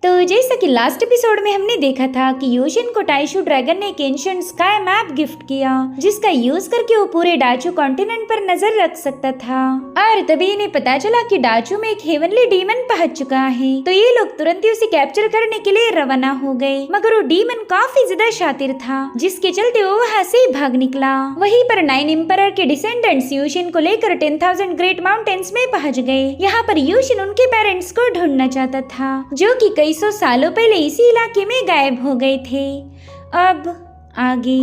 तो जैसा कि लास्ट एपिसोड में हमने देखा था कि यूशिन को टाइशू ड्रैगन ने एक एंशिएंट स्काई मैप गिफ्ट किया, जिसका यूज करके वो पूरे डाचू कॉन्टिनेंट पर नजर रख सकता था। और तभी इन्हें पता चला कि डाचू में एक हेवनली डीमन पहुंच चुका है, तो ये लोग तुरंत ही उसे कैप्चर करने के लिए रवाना हो गए। मगर वो डीमन काफी ज्यादा शातिर था, जिसके चलते वो वहाँ से भाग निकला। वहीं पर 9 एम्परर के डिसेंडेंट्स यूशिन को लेकर 10,000 ग्रेट माउंटेन्स में पहुंच गए। यहाँ पर यूशिन उनके पेरेंट्स को ढूंढना चाहता था, जो कि कई सौ सालों पहले इसी इलाके में गायब हो गए थे। अब आगे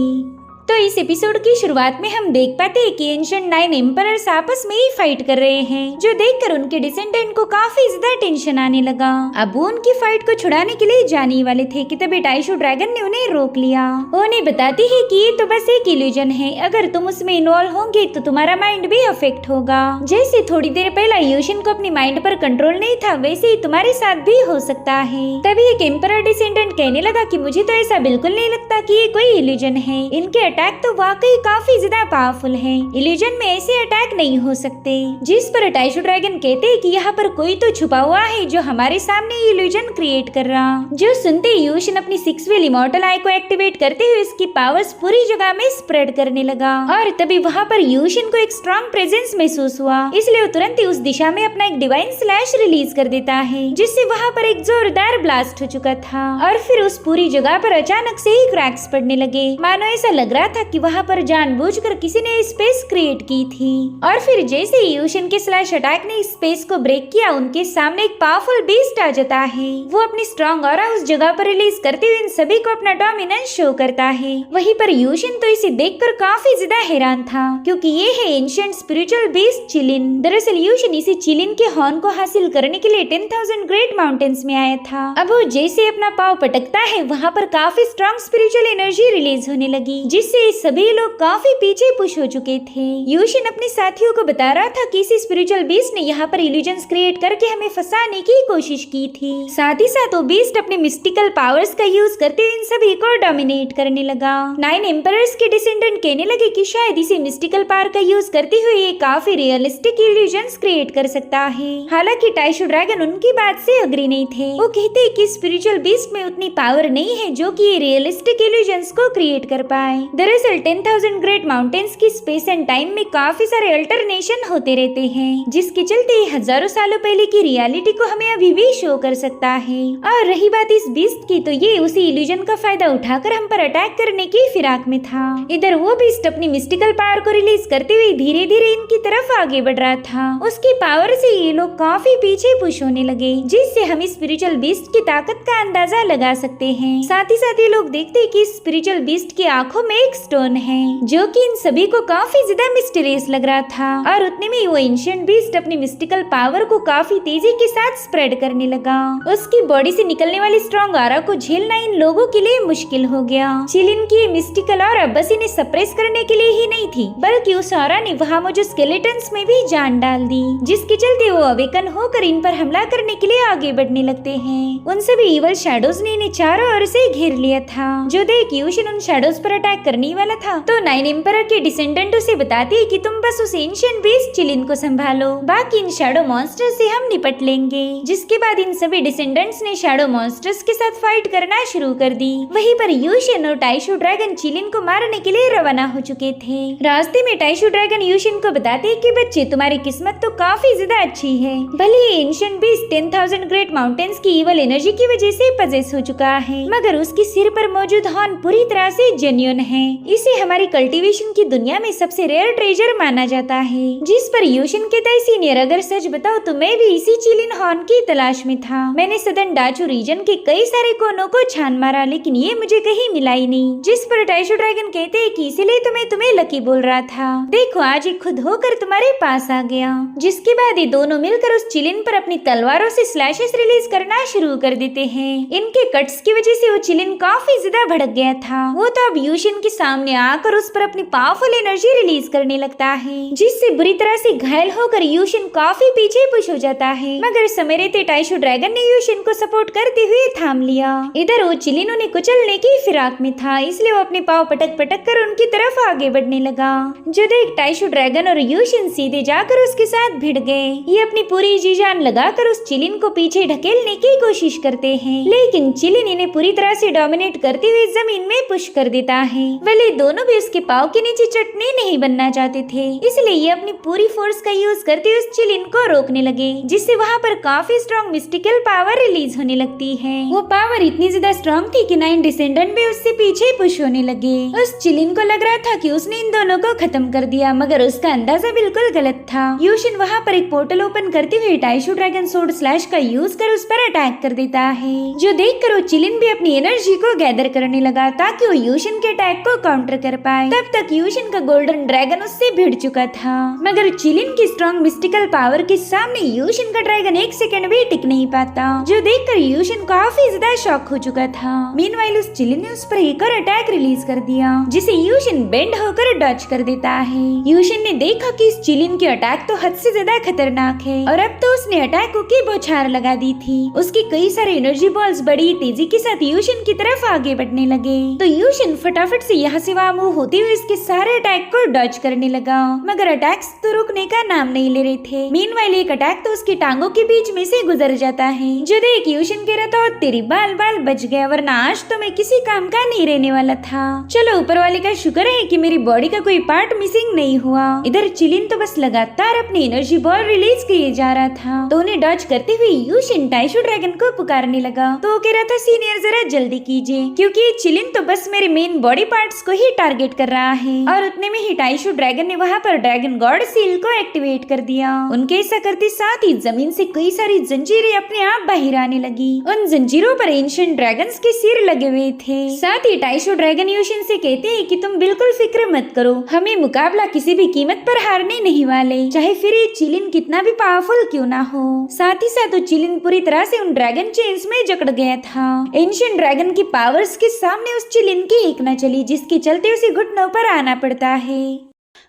तो इस एपिसोड की शुरुआत में हम देख पाते हैं कि एंशिएंट 9 एम्परर्स आपस में ही फाइट कर रहे हैं, जो देखकर उनके डिसेंडेंट को काफी ज्यादा टेंशन आने लगा। अब वो उनकी फाइट को छुड़ाने के लिए जाने वाले थे कि तभी टाइशू ड्रैगन ने उन्हें रोक लिया। वो उन्हें बताती है कि ये तो बस एक इल्यूजन है, अगर तुम उसमें इन्वॉल्व होंगे तो तुम्हारा माइंड भी अफेक्ट होगा। जैसे थोड़ी देर पहले यूशिन को अपनी माइंड पर कंट्रोल नहीं था, वैसे ही तुम्हारे साथ भी हो सकता है। तभी एक एम्परर डिसेंडेंट कहने लगा कि मुझे तो ऐसा बिल्कुल नहीं लगता कि ये कोई इल्यूजन है, इनके अटैक तो वाकई काफी ज्यादा पावरफुल है, इल्यूजन में ऐसे अटैक नहीं हो सकते। जिस पर टाइशू ड्रैगन कहते हैं कि यहाँ पर कोई तो छुपा हुआ है जो हमारे सामने इल्यूजन क्रिएट कर रहा। जो सुनते ही यूशिन अपनी 6 व्हील इमॉर्टल आई को एक्टिवेट करते हुए इसकी पावर्स पूरी जगह में स्प्रेड करने लगा। और तभी वहाँ पर यूशिन को एक स्ट्रॉन्ग प्रेजेंस महसूस हुआ, इसलिए वो तुरंत ही उस दिशा में अपना एक डिवाइन स्लैश रिलीज कर देता है, जिससे वहाँ पर एक जोरदार ब्लास्ट हो चुका था। और फिर उस पूरी जगह पर अचानक से ही क्रैक्स पड़ने लगे, मानो ऐसा लग रहा था कि वहाँ पर जानबूझकर किसी ने स्पेस क्रिएट की थी। और फिर जैसे ही यूशिन के स्लैश अटैक ने स्पेस को ब्रेक किया, उनके सामने एक पावरफुल बीस्ट आ जाता है। वो अपनी स्ट्रॉन्ग ऑरा उस जगह पर रिलीज करते हुए इन सभी को अपना डोमिनेंस शो करता है। वहीं पर यूशिन तो इसे देखकर काफी ज्यादा हैरान था, क्योंकि ये है एंशिएंट स्पिरिचुअल बीस्ट चिलिन। दरअसल यूशिन इसी चिलिन के हॉर्न को हासिल करने के लिए 10,000 ग्रेट माउंटेन्स में आया था। अब वो जैसे अपना पाँव पटकता है, वहाँ पर काफी स्ट्रॉन्ग स्पिरिचुअल एनर्जी रिलीज होने लगी, जिससे सभी लोग काफी पीछे पुश हो चुके थे। यूशिन अपने साथियों को बता रहा था कि इसी स्पिरिचुअल बीस्ट ने यहाँ पर इल्यूजन्स क्रिएट करके हमें फंसाने की कोशिश की थी। साथ ही साथ वो बीस्ट अपने मिस्टिकल पावर्स का यूज करते हुए इन सभी को डोमिनेट करने लगा। 9 एम्परर्स के डिसेंडेंट कहने लगे कि शायद इसी मिस्टिकल पावर का यूज करते हुए ये काफी रियलिस्टिक इल्यूजन्स क्रिएट कर सकता है। हालांकि टाइशू ड्रैगन उनकी बात से अग्री नहीं थे। वो कहते कि स्पिरिचुअल बीस्ट में उतनी पावर नहीं है जो कि ये रियलिस्टिक इल्यूजन्स को क्रिएट कर पाए। दरअसल 10,000 ग्रेट माउंटेन्स की स्पेस एंड टाइम में काफी सारे अल्टरनेशन होते रहते हैं, जिसके चलते हजारों सालों पहले की रियलिटी को हमें अभी भी शो कर सकता है। और रही बात इस बीस्ट की, तो ये उसी इल्यूजन का फायदा उठाकर हम पर अटैक करने की फिराक में था। इधर वो बीस्ट अपनी मिस्टिकल पावर को रिलीज करते हुए धीरे धीरे इनकी तरफ आगे बढ़ रहा था। उसकी पावर से ये लोग काफी पीछे पुश होने लगे, जिससे हम स्पिरिचुअल बीस्ट की ताकत का अंदाजा लगा सकते हैं। साथ ही ये लोग देखते हैं कि स्पिरिचुअल बीस्ट की आंखों में एक स्टोन है, जो कि इन सभी को काफी ज्यादा मिस्टीरियस लग रहा था। और उतने में वो एंशिएंट बीस्ट अपनी मिस्टिकल पावर को काफी तेजी के साथ स्प्रेड करने लगा। उसकी बॉडी से निकलने वाली स्ट्रॉन्ग ऑरा को झेलना इन लोगों के लिए मुश्किल हो गया। चिलिन की मिस्टिकल ऑरा बस इन्हें सप्रेस करने के लिए ही नहीं थी, बल्कि उस ऑरा ने वहाँ मौजूद स्केलेटन्स में भी जान डाल दी, जिसके चलते वो अवेकन होकर इन पर हमला करने के लिए आगे बढ़ने लगते हैं। उन सभी इवल शैडोज ने इन्हें चारों ओर से घेर लिया था। जो देख यूशिन उन शैडोज पर अटैक करने वाला था, तो 9 एम्परर के डिसेंडेंट उसे बताती है कि तुम बस उस एंशिएंट बीस्ट चिलिन को संभालो, बाकी इन शैडो मॉन्स्टर से हम निपट लेंगे। जिसके बाद इन सभी डिसेंडेंट्स ने शैडो मॉन्स्टर्स के साथ फाइट करना शुरू कर दी। वहीं पर यूशिन और टाइशू ड्रैगन चिलिन को मारने के लिए रवाना हो चुके थे। रास्ते में टाइशू ड्रैगन यूशिन को बताते है कि बच्चे, तुम्हारी किस्मत तो काफी ज्यादा अच्छी है। भले ही एंशिएंट बीस्ट 10,000 ग्रेट माउंटेन्स की इवल एनर्जी की वजह से पजेस हो चुका है, मगर उसके सिर पर मौजूद हॉर्न पूरी तरह से जेन्युइन है। इसे हमारी कल्टीवेशन की दुनिया में सबसे रेयर ट्रेजर माना जाता है। जिस पर यूशिन कहता है, सीनियर अगर सच बताओ तो मैं भी इसी चिलिन हॉर्न की तलाश में था। मैंने सदन डाचू रीजन के कई सारे कोनों को छान मारा, लेकिन ये मुझे कहीं मिला ही नहीं। जिस पर टाइशू ड्रैगन कहते हैं कि इसीलिए तो मैं तुम्हें लकी बोल रहा था, देखो आज ही खुद होकर तुम्हारे पास आ गया। जिसके बाद ये दोनों मिलकर उस चिलिन पर अपनी तलवारों से स्लैशेस रिलीज करना शुरू कर देते हैं। इनके कट्स की वजह से वो चिलिन काफी ज्यादा भड़क गया था। वो तो अब यूशिन के सामने आकर उस पर अपनी पावरफुल एनर्जी रिलीज करने लगता है, जिससे बुरी तरह से घायल होकर यूशिन काफी पीछे पुश हो जाता है। मगर समय रहते टाइशू ड्रैगन ने यूशिन को सपोर्ट करते हुए थाम लिया। इधर वो चिलिन उन्हें कुचलने की फिराक में था, इसलिए वो अपने पाँव पटक पटक कर उनकी तरफ आगे बढ़ने लगा। जो देख टाइशू ड्रैगन और यूशिन सीधे जाकर उसके साथ भिड़ गए। ये अपनी पूरी जी जान लगाकर उस चिलिन को पीछे ढकेलने की कोशिश करते हैं, लेकिन चिलिन इन्हें पूरी तरह से डोमिनेट करते हुए जमीन में पुश कर देता है। भले दोनों भी उसके पाँव के नीचे चटनी नहीं बनना चाहते थे, इसलिए ये अपनी पूरी फोर्स का यूज करते हुए उस चिलिन को रोकने लगे, जिससे वहाँ पर काफी स्ट्रॉन्ग मिस्टिकल पावर रिलीज होने लगती है। वो पावर इतनी ज्यादा स्ट्रॉन्ग थी कि 9 डिसेंडेंट भी उससे पीछे पुश होने लगे। उस चिलिन को लग रहा था कि उसने इन दोनों को खत्म कर दिया, मगर उसका अंदाजा बिल्कुल गलत था। यूशिन वहाँ पर एक पोर्टल ओपन करते हुए टाइशू ड्रैगन सोर्ड स्लैश का यूज कर उस पर अटैक कर देता है, जो देखकर वो चिलिन भी अपनी एनर्जी को गैदर करने लगा ताकि वो यूशिन के अटैक को काउंटर कर पाए। तब तक यूशिन का गोल्डन ड्रैगन उससे भिड़ चुका था, मगर चिलिन की स्ट्रॉन्ग मिस्टिकल पावर के सामने यूशिन का ड्रैगन एक सेकंड भी टिक नहीं पाता, जो देखकर यूशिन काफी ज्यादा शॉक हो चुका था। मीनवाइल उस चिलिन ने उस पर एक और अटैक रिलीज कर दिया, जिसे यूशिन बेंड होकर डॉज कर देता है। यूशिन ने देखा कि इस चिलिन के अटैक तो हद से ज्यादा खतरनाक है, और अब तो उसने अटैकों की बौछार लगा दी थी। उसके कई सारे एनर्जी बॉल्स बड़ी तेजी के साथ यूशिन की तरफ आगे बढ़ने लगे, तो यूशिन फटाफट से यहाँ से वहाँ मूव होते हुए इसके सारे अटैक को डॉज करने लगा, मगर अटैक्स तो रुकने का नाम नहीं ले रहे थे। मीनवाइल एक अटैक तो उसकी टांगों के बीच में से गुजर जाता है, जो देख यूशिन कह रहा था तेरी बाल बाल बच गया, वरना आज तो मैं किसी काम का नहीं रहने वाला था। चलो ऊपर वाले का शुक्र है कि मेरी बॉडी का कोई पार्ट मिसिंग नहीं हुआ। इधर चिलिन तो बस लगातार अपनी एनर्जी बॉल रिलीज किए जा रहा था, तो उन्हें डॉज करते हुए यूशिन टाइशू ड्रैगन को पुकारने लगा। तो वो कह रहा था सीनियर जरा जल्दी कीजिए, क्योंकि चिलिन तो बस मेरे मेन बॉडी पार्ट्स को ही टारगेट कर रहा है। और उतने में ही टाइशू ड्रैगन ने वहाँ पर ड्रैगन गॉड सील को एक्टिवेट कर दिया। उनके ऐसा करते साथ ही जमीन से कई सारी जंजीरें अपने आप बाहर आने लगी। उन जंजीरों पर एंशिएंट ड्रैगन्स के सिर लगे हुए थे। साथ ही टाइशू ड्रैगन यूशिन से कहते हैं कि तुम बिल्कुल फिक्र मत करो, हमें मुकाबला किसी भी कीमत पर हारने नहीं वाले, चाहे फिर ये चिलिन कितना भी पावरफुल क्यों ना हो। साथ ही साथ चिलिन पूरी तरह से उन ड्रैगन चेन्स में जकड़ गया था। एंशिएंट ड्रैगन की पावर्स के सामने उस चिलिन की एक न चली, जिसके चलते उसे घुटनों पर आना पड़ता है।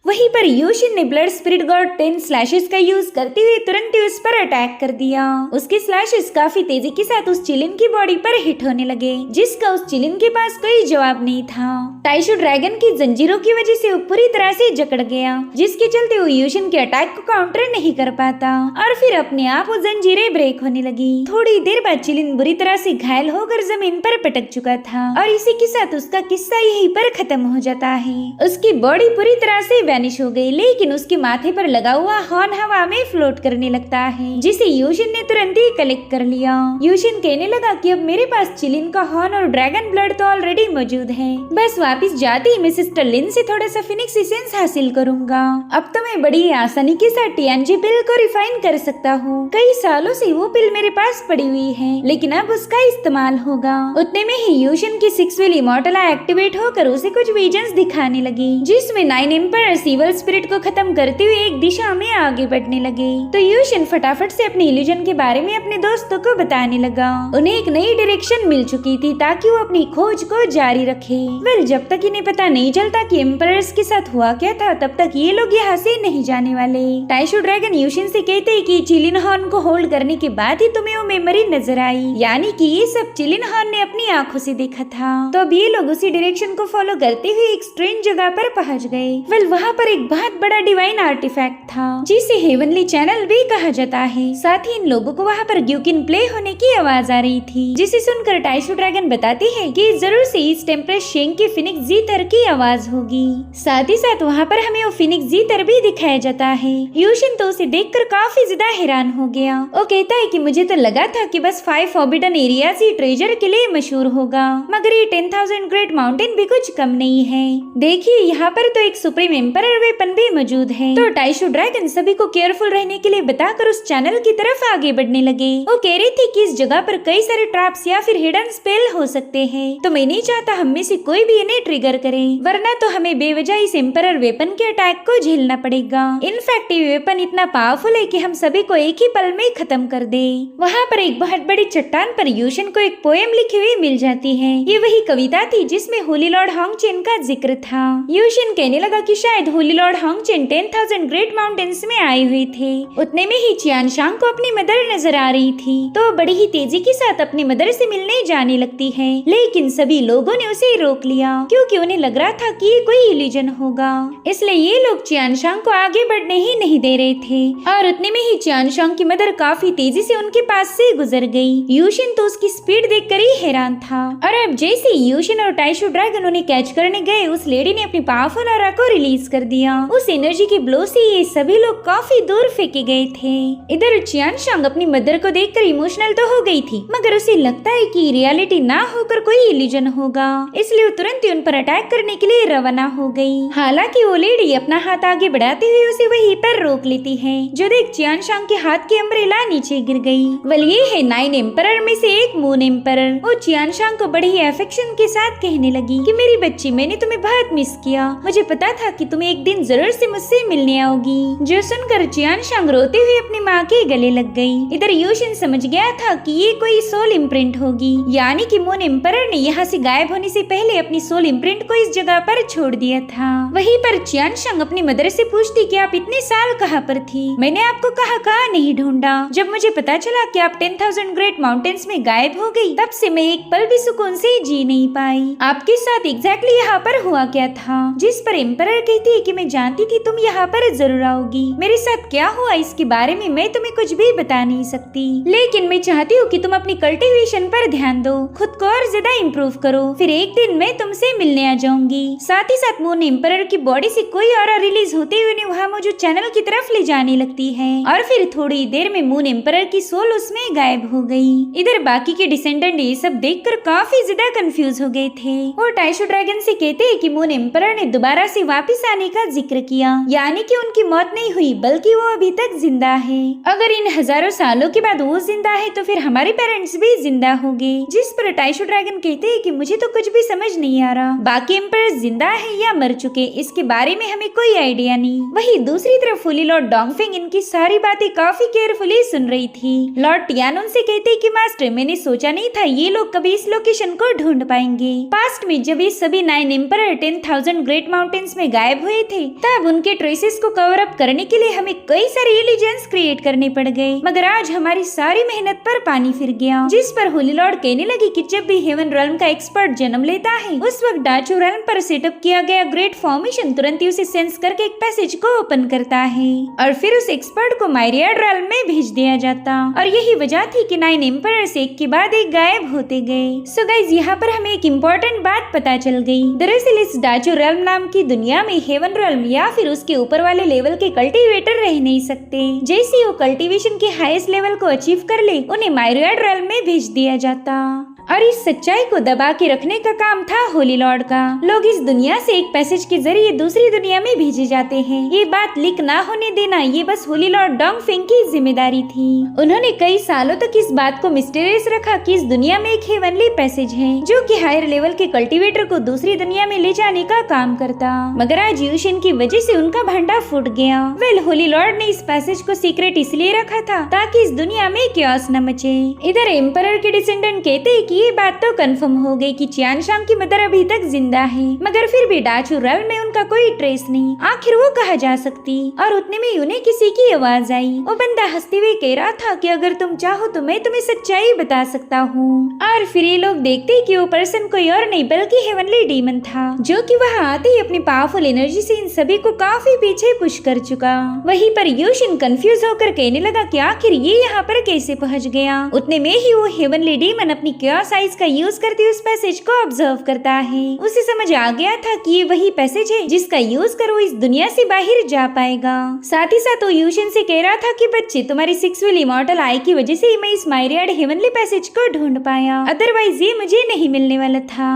वहीं पर यूशिन ने ब्लड स्पिरिट गॉड 10 स्लैशेस का यूज करते हुए तुरंत ही उस पर अटैक कर दिया। उसके स्लैशेस काफी तेजी के साथ उस चिलिन की बॉडी पर हिट होने लगे, जिसका उस चिलिन के पास कोई जवाब नहीं था। टाइशू ड्रैगन की जंजीरों की वजह से वो पूरी तरह से जकड़ गया, जिसके चलते वो यूशिन के अटैक को काउंटर नहीं कर पाता, और फिर अपने आप वो जंजीरें ब्रेक होने लगी। थोड़ी देर बाद चिलिन बुरी तरह से घायल होकर जमीन पर पटक चुका था, और इसी के साथ उसका किस्सा यहीं पर खत्म हो जाता है। उसकी बॉडी पूरी तरह से वैनिश हो गई, लेकिन उसके माथे पर लगा हुआ हॉर्न हवा में फ्लोट करने लगता है, जिसे यूशिन ने तुरंत ही कलेक्ट कर लिया। यूशिन कहने लगा कि अब मेरे पास चिलिन का हॉर्न और ड्रैगन ब्लड तो ऑलरेडी मौजूद है, बस वापस जाते ही मैं सिस्टर लिन से थोड़ा सा फिनिक्स एसेंस हासिल करूंगा। अब तो मैं बड़ी आसानी के साथ टीएनजी पिल को रिफाइन कर सकता हूँ। कई सालों से वो पिल मेरे पास पड़ी हुई है, लेकिन अब उसका इस्तेमाल होगा। उतने में ही यूशिन की 6 व्हील इमॉर्टल एक्टिवेट होकर उसे कुछ विजन्स दिखाने लगी, जिसमें 9 एम्पायर इवल स्पिरिट को खत्म करते हुए एक दिशा में आगे बढ़ने लगे। तो यूशिन फटाफट से अपने इल्यूजन के बारे में अपने दोस्तों को बताने लगा। उन्हें एक नई डायरेक्शन मिल चुकी थी ताकि वो अपनी खोज को जारी रखे। वेल, जब तक इन्हें पता नहीं चलता कि एम्पायर्स के साथ हुआ क्या था, तब तक ये लोग यहाँ से नहीं जाने वाले। टाइशू ड्रैगन यूशिन से कहते हैं कि चिलिन हॉर्न को होल्ड करने के बाद ही तुम्हें वो मेमोरी नजर आई, यानी कि ये सब चिलिन हॉर्न ने अपनी आंखों से देखा था। तो अब ये लोग उसी डायरेक्शन को फॉलो करते हुए एक स्ट्रेंज जगह पर पहुंच गए। वेल, वहाँ पर एक बहुत बड़ा डिवाइन आर्टिफैक्ट था, जिसे हेवनली चैनल भी कहा जाता है। साथ ही इन लोगों को वहाँ पर ग्यूकिन प्ले होने की आवाज आ रही थी, जिसे सुनकर टाइशू ड्रैगन बताती है कि जरूर से इस टेम्परेट शेंग के फिनिक्स जीतर की आवाज होगी। साथ ही साथ वहाँ पर हमें वो फिनिक्स जीतर भी दिखाया जाता है। यूशिन तो उसे देखकर काफी ज्यादा हैरान हो गया। वो कहता है कि मुझे तो लगा था कि बस 5 फॉरबिडन एरियाज ही ट्रेजर के लिए मशहूर होगा, मगर ये 10,000 ग्रेट माउंटेन भी कुछ कम नहीं है। देखिए, यहाँ पर तो एक सुप्रीम एम्परर वेपन भी मौजूद है। तो टाइशू ड्रैगन सभी को केयरफुल रहने के लिए बताकर उस चैनल की तरफ आगे बढ़ने लगे। वो कह रही थी कि इस जगह पर कई सारे ट्रैप्स या फिर हिडन स्पेल हो सकते हैं, तो मैं नहीं चाहता हम में से कोई भी इन्हें ट्रिगर करे, वरना तो हमें बेवजह इस एम्परर वेपन के अटैक को झेलना पड़ेगा। इनफैक्ट ये वेपन इतना पावरफुल है कि हम सभी को एक ही पल में खत्म कर दे। वहाँ पर एक बहुत बड़ी चट्टान पर यूशन को एक पोएम लिखी हुई मिल जाती है। ये वही कविता थी जिसमें होली लॉर्ड होंगचेन का जिक्र था। यूशन कहने लगा कि शायद होली लॉर्ड होंगचेन 10,000 ग्रेट माउंटेन्स में आए हुए थे। उतने में ही चियानशांग को अपनी मदर नजर आ रही थी, तो बड़ी ही तेजी के साथ अपनी मदर से मिलने जाने लगती है, लेकिन सभी लोगों ने उसे रोक लिया क्योंकि उन्हें लग रहा था कि ये कोई इल्यूजन होगा। इसलिए ये लोग चियानशांग को आगे बढ़ने ही नहीं दे रहे थे और उतने में ही चियानशांग की मदर काफी तेजी से उनके पास से गुजर गई। यूशिन तो उसकी स्पीड देखकर ही हैरान था। और अब जैसे यूशिन और टाइशू ड्रैगन उन्हें कैच करने गए, उस लेडी ने अपनी पावरफुल ऑरा को रिलीज कर दिया। उस एनर्जी के ब्लो से ये सभी लोग काफी दूर फेंके गए थे। इधर चियानशांग अपनी मदर को देखकर इमोशनल तो हो गई थी, मगर उसे लगता है कि रियलिटी ना होकर कोई इल्यूजन होगा, इसलिए वो तुरंत ही उन पर अटैक करने के लिए रवाना हो गई। हालांकि वो लेडी अपना हाथ आगे बढ़ाते हुए उसे वहीं पर रोक लेती है, जो देख चियानशांग के हाथ की अम्ब्रेला नीचे गिर गई। वेल ये है 9 एम्परर में से एक मून एम्परर। वो चियानशांग को बड़ी ही अफेक्शन के साथ कहने लगी कि मेरी बच्ची, मैंने तुम्हें बहुत मिस किया। मुझे पता था कि तुम एक दिन जरूर से मुझसे मिलने आओगी। जो सुनकर चियानशांग रोते हुए अपनी माँ के गले लग गई। इधर यूशिन समझ गया था कि ये कोई सोल इम्प्रिंट होगी, यानी कि मून एम्परर ने यहाँ से गायब होने से पहले अपनी सोल इम्प्रिंट को इस जगह पर छोड़ दिया था। वहीं पर चियानशांग अपनी मदर से पूछती कि आप इतने साल कहाँ पर थी? मैंने आपको कहाँ नहीं ढूंढा। जब मुझे पता चला कि आप 10,000 ग्रेट माउंटेन्स में गायब हो गई, तब से मैं एक पल भी सुकून से जी नहीं पाई। आपके साथ एग्जैक्टली यहाँ पर हुआ क्या था? जिस पर एम्परर कहती है कि मैं जानती थी तुम यहाँ पर जरूर आओगी। मेरे साथ क्या हुआ इसके बारे में मैं तुम्हें कुछ भी बता नहीं सकती, लेकिन मैं चाहती हूँ कि तुम अपनी कल्टीवेशन पर ध्यान दो, खुद को और ज्यादा इम्प्रूव करो, फिर एक दिन मैं तुमसे मिलने आ जाऊंगी। साथ ही साथ मून एम्परर की बॉडी से कोई ऑरा रिलीज होते हुए उन्हें वहाँ मौजूद चैनल की तरफ ले जाने लगती है और फिर थोड़ी देर में मून एम्परर की सोल उसमें गायब हो गई। इधर बाकी के डिसेंडेंट ये सब देखकर काफी ज्यादा कंफ्यूज हो गए थे। वो टाइशू ड्रैगन से कहते हैं कि मून एम्परर ने दोबारा से वापस आने का जिक्र किया, यानी कि उनकी मौत नहीं हुई बल्कि वो अभी तक जिंदा है। अगर इन हजारों सालों के बाद वो जिंदा है तो फिर हमारे पेरेंट्स भी जिंदा होंगे। जिस पर टाइशू ड्रैगन कहते हैं कि मुझे तो कुछ भी समझ नहीं आ रहा, बाकी एम्परर जिंदा है या मर चुके इसके बारे में हमें कोई आइडिया नहीं। वही दूसरी तरफ होली लॉर्ड डोंगफेंग इनकी सारी बातें काफी केयरफुली सुन रही थी। लॉर्ड टियानोन से कहते हैं कि मास्टर, मैंने सोचा नहीं था ये लोग कभी इस लोकेशन को ढूंढ पाएंगे। पास्ट में जब ये सभी 9 एम्परर 10,000 ग्रेट माउंटेन्स में गायब हुए थे, तब उनके ट्रेसेस को कवर अप करने के लिए हमें कई सारे इल्यूजन्स क्रिएट करने पड़ गए, मगर आज हमारी सारी मेहनत पर पानी फिर गया। जिस पर होली लॉर्ड कहने लगी कि जब भी हेवन रेल्म का एक्सपर्ट जन्म लेता है, उस वक्त डाचू रेल्म पर सेटअप किया गया ग्रेट फॉर्मेशन तुरंत ही उसे सेंस करके एक पैसेज को ओपन करता है और फिर उस एक्सपर्ट को मायरियाड रेल्म में भेज दिया जाता। और यही वजह थी कि 9 एम्परर्स एक के बाद एक गायब होते गए। सो गाइस, यहाँ पर हमें एक इम्पोर्टेंट बात पता चल गई। दरअसल इस डाचू रेल्म नाम की दुनिया में हेवन रेल्म या फिर उसके ऊपर वाले लेवल के कल्टीवेटर रह नहीं सकते। जैसे वो कल्टीवेशन के हाईएस्ट लेवल को अचीव कर ले, उन्हें मायरियाड रेल्म में भेज दिया जाता। और इस सच्चाई को दबा के रखने का काम था होली लॉर्ड का। लोग इस दुनिया से एक पैसेज के जरिए दूसरी दुनिया में भेजे जाते हैं। ये बात लीक ना होने देना ये बस होली लॉर्ड डोंगफेंग की जिम्मेदारी थी। उन्होंने कई सालों तक इस बात को मिस्टीरियस रखा कि इस दुनिया में एक हेवनली पैसेज है जो कि हायर लेवल के कल्टीवेटर को दूसरी दुनिया में ले जाने का काम करता। मगर आज यूशिन की वजह से उनका भांडा फूट गया। वेल, होली लॉर्ड ने इस पैसेज को सीक्रेट इसलिए रखा था ताकि इस दुनिया में क्यास न मचे। इधर एम्परर के डिसेंडेंट कहते हैं कि ये बात तो कंफर्म हो गई कि चियानशांग की मदर अभी तक जिंदा है, मगर फिर भी डाचू रेल्म में उनका कोई ट्रेस नहीं। आखिर वो कहाँ जा सकती? और उतने में उन्हें किसी की आवाज आई। वो बंदा हंसते हुए कह रहा था कि अगर तुम चाहो तो मैं तुम्हें सच्चाई बता सकता हूँ। और फिर ये लोग देखते कि वो पर्सन कोई और नहीं बल्कि हेवनली डीमन था, जो कि वहाँ आते ही अपनी पावरफुल एनर्जी से इन सभी को काफी पीछे पुश कर चुका। वहीं पर यूशिन कंफ्यूज होकर कहने लगा कि आखिर ये यहाँ पर कैसे पहुँच गया। उतने में ही वो हेवनली डीमन अपनी क्यास आइज का यूज करते उस पैसेज को ऑब्जर्व करता है। उसे समझ आ गया था कि ये वही पैसेज है जिसका यूज कर वो इस दुनिया से बाहर जा पाएगा। साथ ही साथ वो यूशिन से कह रहा था कि बच्चे, तुम्हारी 6 व्हील इमॉर्टल आई की वजह से मैं इस मायरियाड हेवनली पैसेज को ढूंढ पाया, अदरवाइज ये मुझे नहीं मिलने वाला था।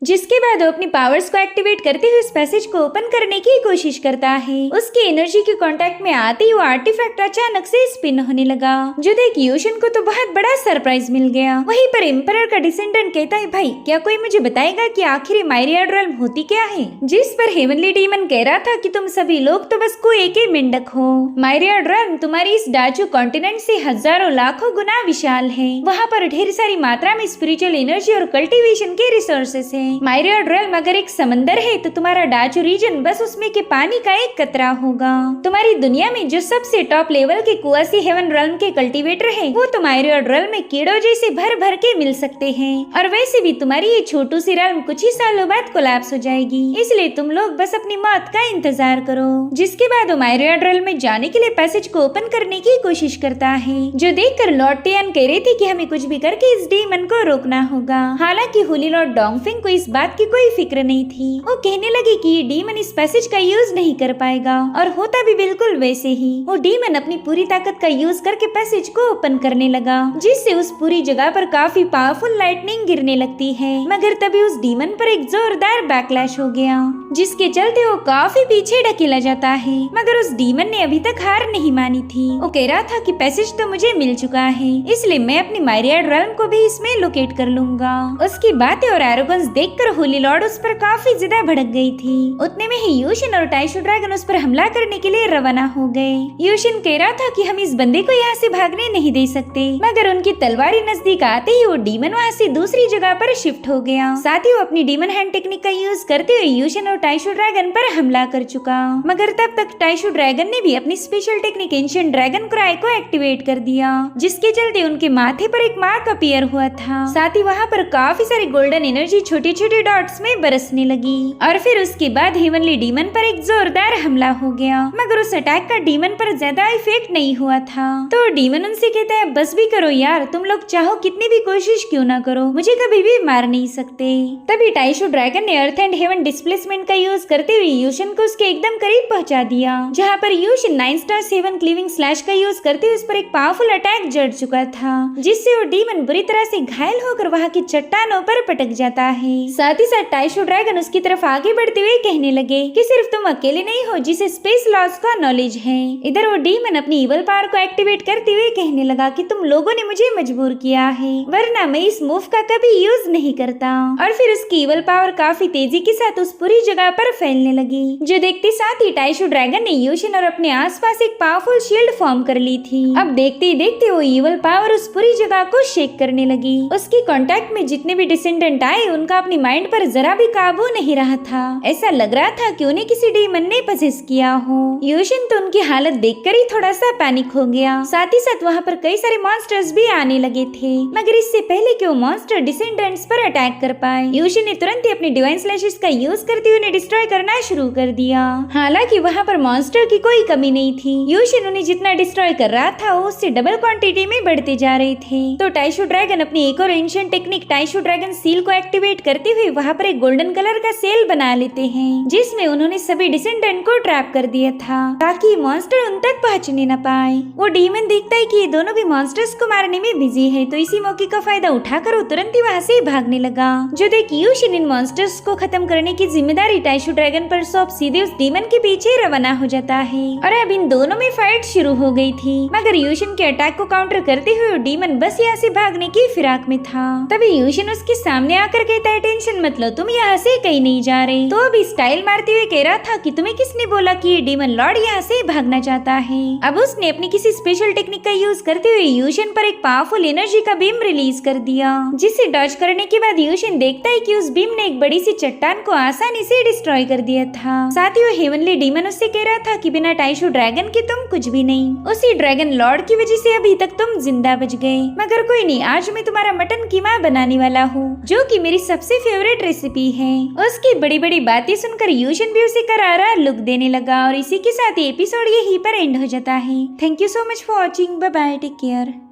जिसके बाद वो अपनी पावर्स को एक्टिवेट करते हुए उस पैसेज को ओपन करने की कोशिश करता है। उसकी एनर्जी के कांटेक्ट में आते ही वो आर्टिफैक्ट अचानक से स्पिन होने लगा, जो देख यूशन को तो बहुत बड़ा सरप्राइज मिल गया। वहीं पर एम्परर का डिसेंडेंट कहता है, भाई क्या कोई मुझे बताएगा कि आखिर मायरियाड रेल्म होती क्या है? जिस पर हेवनली डीमन कह रहा था कि तुम सभी लोग तो बस कोई एक ही मेंढक हो। मायरियाड रेल्म तुम्हारी इस डाचू कॉन्टिनेंट से हजारों लाखों गुना विशाल है। वहाँ पर ढेर सारी मात्रा में स्पिरिचुअल एनर्जी और कल्टीवेशन के रिसोर्सेस है। मायरियाड रेल्म अगर एक समंदर है तो तुम्हारा डाचू रीजन बस उसमें के पानी का एक कतरा होगा। तुम्हारी दुनिया में जो सबसे टॉप लेवल के कुआसी हेवन रेल्म के कल्टीवेटर है वो तो मायरियाड रेल्म में कीड़ों जैसे भर भर के मिल सकते हैं। और वैसे भी तुम्हारी ये छोटू सी रेल्म कुछ ही सालों बाद कोलैप्स हो जाएगी, इसलिए तुम लोग बस अपनी मौत का इंतजार करो। जिसके बाद वो मायरियाड रेल्म में जाने के लिए पैसेज को ओपन करने की कोशिश करता है, जो देखकर लॉर्ड टियान कह रही थी कि हमें कुछ भी करके इस डीमन को रोकना होगा। हालांकि होली लॉर्ड डोंगफिंग को इस बात की कोई फिक्र नहीं थी। वो कहने लगी कि ये डीमन इस पैसेज का यूज नहीं कर पाएगा, और होता भी बिल्कुल वैसे ही। वो डीमन अपनी पूरी ताकत का यूज करके पैसेज को ओपन करने लगा, जिससे उस पूरी जगह पर काफी पावरफुल लाइटनिंग गिरने लगती है। मगर तभी उस डीमन पर एक जोरदार बैकलैश हो गया, जिसके चलते वो काफी पीछे ढकेला जाता है। मगर उस डीमन ने अभी तक हार नहीं मानी थी। वो कह रहा था कि पैसेज तो मुझे मिल चुका है, इसलिए मैं अपनी मायरियाड रेल्म को भी इसमें लोकेट कर लूंगा। उसकी बातें और एरोगेंस देखकर होली लॉर्ड उस पर काफी ज्यादा भड़क गई थी। उतने में ही यूशन और टाइशू ड्रैगन उस पर हमला करने के लिए रवाना हो गए। यूशन कह रहा था कि हम इस बंदे को यहाँ से भागने नहीं दे सकते, मगर उनकी तलवारी नजदीक आते ही वो डीमन वहाँ से दूसरी जगह पर शिफ्ट हो गया। साथ ही वो अपनी डीमन हैंड टेक्निक का यूज करते हुए यूशन और टाइशू ड्रैगन पर हमला कर चुका। मगर तब तक टाइशू ड्रैगन ने भी अपनी special technique ancient dragon cry को एक्टिवेट कर दिया, जिसके चलते उनके माथे पर एक मार्क अपीयर हुआ था। साथ ही वहाँ पर काफी सारी गोल्डन एनर्जी छोटे छोटे डॉट्स में बरसने लगी। और फिर उसके बाद हेवनली डीमन पर एक जोरदार हमला हो गया, मगर उस अटैक का डीमन पर ज्यादा इफेक्ट नहीं हुआ था। तो डीमन उनसे कहता है, बस भी करो यार, तुम लोग चाहो कितनी भी कोशिश क्यों ना करो, मुझे कभी भी मार नहीं सकते। तभी टाइशू ड्रैगन ने अर्थ एंड हेवन डिस्प्लेसमेंट का यूज करते हुए यूशन को उसके एकदम करीब पहुंचा दिया, जहाँ पर यूशन 9 स्टार 7 क्लीविंग स्लैश का यूज करते हुए उस पर एक पावरफुल अटैक जड़ चुका था, जिससे वो डीमन बुरी तरह से घायल होकर वहाँ की चट्टानों पर पटक जाता है। साथ ही साथ टाइशू ड्रैगन उसकी तरफ आगे बढ़ते हुए कहने लगे कि सिर्फ तुम अकेले नहीं हो जिसे स्पेस लॉज का नॉलेज है। इधर वो डीमन अपनी इवल पावर को एक्टिवेट करते हुए कहने लगा कि तुम लोगों ने मुझे मजबूर किया है, वरना मैं इस मूव का कभी यूज नहीं करता। और फिर उसकी इवल पावर काफी तेजी के साथ उस पूरी जगह पर फैलने लगी, जो देखते साथ ही टाइशू ड्रैगन ने यूशन और अपने आसपास एक पावरफुल शील्ड फॉर्म कर ली थी। अब देखते ही देखते वो इवल पावर उस पूरी जगह को शेक करने लगी। उसकी कांटेक्ट में जितने भी डिसेंडेंट आए उनका अपनी माइंड पर जरा भी काबू नहीं रहा था। ऐसा लग रहा था कि उन्हें किसी डीमन ने पजेस किया हो। यूशन तो उनकी हालत देखकर ही थोड़ा सा पैनिक हो गया। साथ ही साथ वहाँ पर कई सारे मॉन्स्टर्स भी आने लगे थे, मगर इससे पहले कि वो मॉन्स्टर डिसेंडेंट्स पर अटैक कर पाए, यूशन ने तुरंत ही अपनी डिवाइन स्लैशेस का यूज करते हुए उन्हें डिस्ट्रॉय करना शुरू कर दिया। हालांकि वहाँ पर मॉन्स्टर की कोई कमी नहीं थी। यूशन उन्हें जितना डिस्ट्रॉय कर रहा था वो उससे डबल क्वांटिटी में बढ़ते जा रहे थे। तो टाइशू ड्रैगन अपनी एक और एंशिएंट टेक्निक टाइशू ड्रैगन सील को एक्टिवेट करते हुए वहाँ पर एक गोल्डन कलर का सेल बना लेते हैं, जिसमें उन्होंने सभी डिसेंडेंट को ट्रैप कर दिया था, ताकि मॉन्स्टर उन तक पहुँचने न पाए। वो डीमन देखता है कि ये दोनों भी मॉन्स्टर्स को मारने में बिजी है, तो इसी मौके का फायदा उठाकर वो तुरंत ही वहाँ से भागने लगा। जो देख यूशन इन मॉन्स्टर्स को खत्म करने की जिम्मेदारी टाइशू ड्रैगन पर सौंप सीधे उस डीमन के पीछे रवाना हो जाता है। और अब इन दोनों में फाइट शुरू हो गई थी, मगर यूशन के अटैक को काउंटर करते हुए डीमन बस यहाँ से भागने की फिराक में था। तभी यूशन उसके सामने आकर कहता है, टेंशन मत लो, तुम यहाँ से कहीं नहीं जा रहे। तो अभी स्टाइल मारते हुए कह रहा था कि तुम्हें किसने बोला कि ये डीमन लॉर्ड यहाँ से भागना चाहता है। अब उसने अपनी किसी स्पेशल टेक्निक का यूज करते हुए यूशन पर एक पावरफुल एनर्जी का बीम रिलीज कर दिया, जिसे डॉज करने के बाद यूशन देखता है कि उस बीम ने एक बड़ी सी चट्टान को आसानी से डिस्ट्रॉय कर दिया था। साथ ही वो हेवनली डीमन उससे कह रहा था कि बिना टाइशू ड्रैगन के तुम कुछ भी नहीं, उसी ड्रैगन लॉर्ड की वजह से अभी तक तुम जिंदा बच गए। मगर कोई नहीं, आज मैं तुम्हारा मटन कीमा बनाने वाला हूँ, जो कि मेरी सबसे फेवरेट रेसिपी है। उसकी बड़ी बड़ी बातें सुनकर यूशन भी उसे करारा लुक देने लगा। और इसी के साथ एपिसोड यहीं पर एंड हो जाता है। Thank you so much for watching. Bye bye, take care.